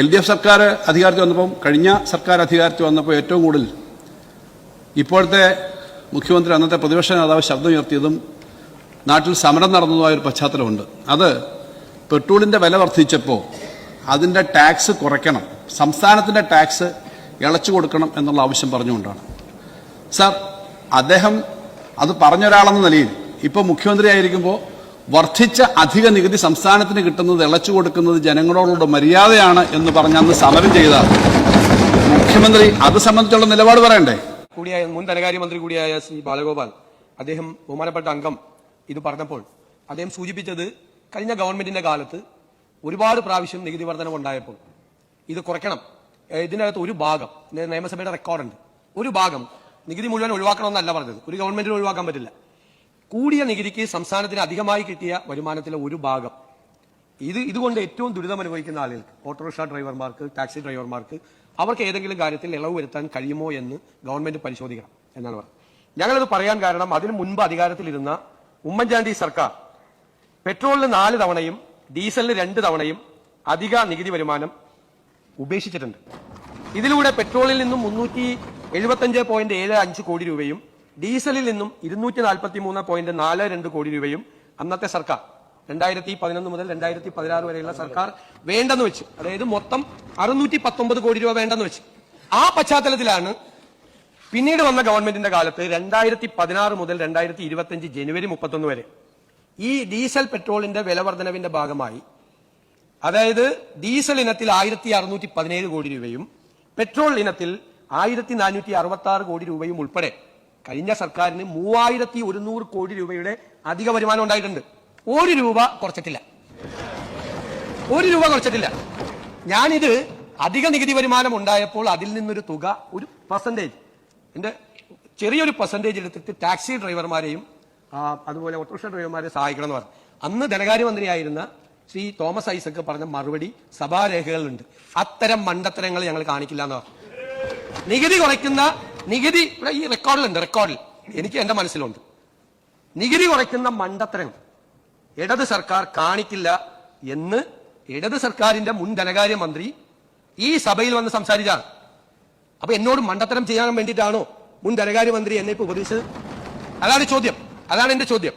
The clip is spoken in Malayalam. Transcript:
LDF സർക്കാർ അധികാരത്തിൽ വന്നപ്പോൾ, കഴിഞ്ഞ സർക്കാർ അധികാരത്തിൽ വന്നപ്പോൾ ഏറ്റവും കൂടുതൽ ഇപ്പോഴത്തെ മുഖ്യമന്ത്രി, അന്നത്തെ പ്രതിപക്ഷ നേതാവ് ശബ്ദമുയർത്തിയതും നാട്ടിൽ സമരം നടന്നതുമായ ഒരു പശ്ചാത്തലമുണ്ട്. അത് പെട്രോളിൻ്റെ വില വർദ്ധിച്ചപ്പോൾ അതിൻ്റെ ടാക്സ് കുറയ്ക്കണം, സംസ്ഥാനത്തിൻ്റെ ടാക്സ് ഇളച്ചു കൊടുക്കണം എന്നുള്ള ആവശ്യം പറഞ്ഞുകൊണ്ടാണ്. സാർ, അദ്ദേഹം അത് പറഞ്ഞൊരാളെന്ന നിലയിൽ ഇപ്പോൾ മുഖ്യമന്ത്രി ആയിരിക്കുമ്പോൾ വർദ്ധിച്ച അധിക നികുതി സംസ്ഥാനത്തിന് കിട്ടുന്നത് ഇളച്ചു കൊടുക്കുന്നത് ജനങ്ങളോടുള്ള മര്യാദയാണ് എന്ന് പറഞ്ഞ് അന്ന് സമരം ചെയ്ത മുഖ്യമന്ത്രി അത് സംബന്ധിച്ചുള്ള നിലപാട് പറയണ്ടേ? കൂടിയായ മുൻ ധനകാര്യമന്ത്രി കൂടിയായ ശ്രീ ബാലഗോപാൽ, അദ്ദേഹം ബഹുമാനപ്പെട്ട അംഗം ഇത് പറഞ്ഞപ്പോൾ അദ്ദേഹം സൂചിപ്പിച്ചത് കഴിഞ്ഞ ഗവൺമെന്റിന്റെ കാലത്ത് ഒരുപാട് പ്രാവശ്യം നികുതി വർധനവുണ്ടായപ്പോൾ ഇത് കുറയ്ക്കണം, ഇതിനകത്ത് ഒരു ഭാഗം, നിയമസഭയുടെ റെക്കോർഡുണ്ട്, ഒരു ഭാഗം നികുതി മുഴുവൻ ഒഴിവാക്കണമെന്നല്ല പറഞ്ഞത്. ഒരു ഗവൺമെന്റിന് ഒഴിവാക്കാൻ പറ്റില്ല. കൂടിയ നികുതിക്ക് സംസ്ഥാനത്തിന് അധികമായി കിട്ടിയ വരുമാനത്തിലെ ഒരു ഭാഗം, ഇതുകൊണ്ട് ഏറ്റവും ദുരിതം അനുഭവിക്കുന്ന ആളുകൾക്ക്, ഓട്ടോറിക്ഷ ഡ്രൈവർമാർക്ക്, ടാക്സി ഡ്രൈവർമാർക്ക്, അവർക്ക് ഏതെങ്കിലും കാര്യത്തിൽ ഇളവ് വരുത്താൻ കഴിയുമോ എന്ന് ഗവൺമെന്റ് പരിശോധിക്കണം എന്നാണ് പറഞ്ഞത്. ഞങ്ങളത് പറയാൻ കാരണം, അതിനു മുൻപ് അധികാരത്തിലിരുന്ന ഉമ്മൻചാണ്ടി സർക്കാർ പെട്രോളിന് 4 തവണയും ഡീസലിന് 2 തവണയും അധിക നികുതി വരുമാനം ഉപേക്ഷിച്ചിട്ടുണ്ട്. ഇതിലൂടെ പെട്രോളിൽ നിന്നും 375.75 കോടി രൂപയും ഡീസലിൽ നിന്നും 243.42 കോടി രൂപയും അന്നത്തെ സർക്കാർ 2011 മുതൽ 2016 വരെയുള്ള സർക്കാർ വേണ്ടെന്ന് വെച്ച്, അതായത് മൊത്തം 619 കോടി രൂപ വേണ്ടെന്ന് വെച്ച്. ആ പശ്ചാത്തലത്തിലാണ് പിന്നീട് വന്ന ഗവൺമെന്റിന്റെ കാലത്ത് 2016 മുതൽ 2025 ജനുവരി 31 വരെ ഈ ഡീസൽ പെട്രോളിന്റെ വില വർധനവിന്റെ ഭാഗമായി, അതായത് ഡീസൽ ഇനത്തിൽ 1617 കോടി രൂപയും പെട്രോൾ ഇനത്തിൽ 1466 കോടി രൂപയും ഉൾപ്പെടെ കഴിഞ്ഞ സർക്കാരിന് 3100 കോടി രൂപയുടെ അധിക വരുമാനം ഉണ്ടായിട്ടുണ്ട്. 1 രൂപ കുറച്ചിട്ടില്ല, 1 രൂപ കുറച്ചിട്ടില്ല. ഞാനിത് അധിക നികുതി വരുമാനം ഉണ്ടായപ്പോൾ അതിൽ നിന്നൊരു തുക, ഒരു പെർസെന്റേജ്, എന്റെ ചെറിയൊരു പെർസെന്റേജ് എടുത്തിട്ട് ടാക്സി ഡ്രൈവർമാരെയും അതുപോലെ ഓട്ടോറിക്ഷ ഡ്രൈവർമാരെ സഹായിക്കണം എന്ന് പറഞ്ഞു. അന്ന് ധനകാര്യമന്ത്രിയായിരുന്ന ശ്രീ തോമസ് ഐസക് പറഞ്ഞ മറുപടി സഭാരേഖകളുണ്ട്. അത്തരം മണ്ടത്തരങ്ങൾ ഞങ്ങൾ കാണിക്കില്ല എന്ന് പറഞ്ഞു. നികുതി കുറയ്ക്കുന്ന, നികുതി ഈ റെക്കോർഡിലുണ്ട്, റെക്കോർഡിൽ എനിക്ക് എന്റെ മനസ്സിലുണ്ട്. നികുതി കുറയ്ക്കുന്ന മണ്ടത്തരങ്ങൾ ഇടത് സർക്കാർ കാണിക്കില്ല എന്ന് ഇടത് സർക്കാരിന്റെ മുൻ ധനകാര്യമന്ത്രി ഈ സഭയിൽ വന്ന് സംസാരിച്ചാണ്. അപ്പൊ എന്നോട് മണ്ടത്തരം ചെയ്യാൻ വേണ്ടിയിട്ടാണോ മുൻ ധനകാര്യമന്ത്രി എന്നെ ഇപ്പൊ ഉപദേശിച്ചത്? അതാണ് ചോദ്യം, അതാണ് എന്റെ ചോദ്യം.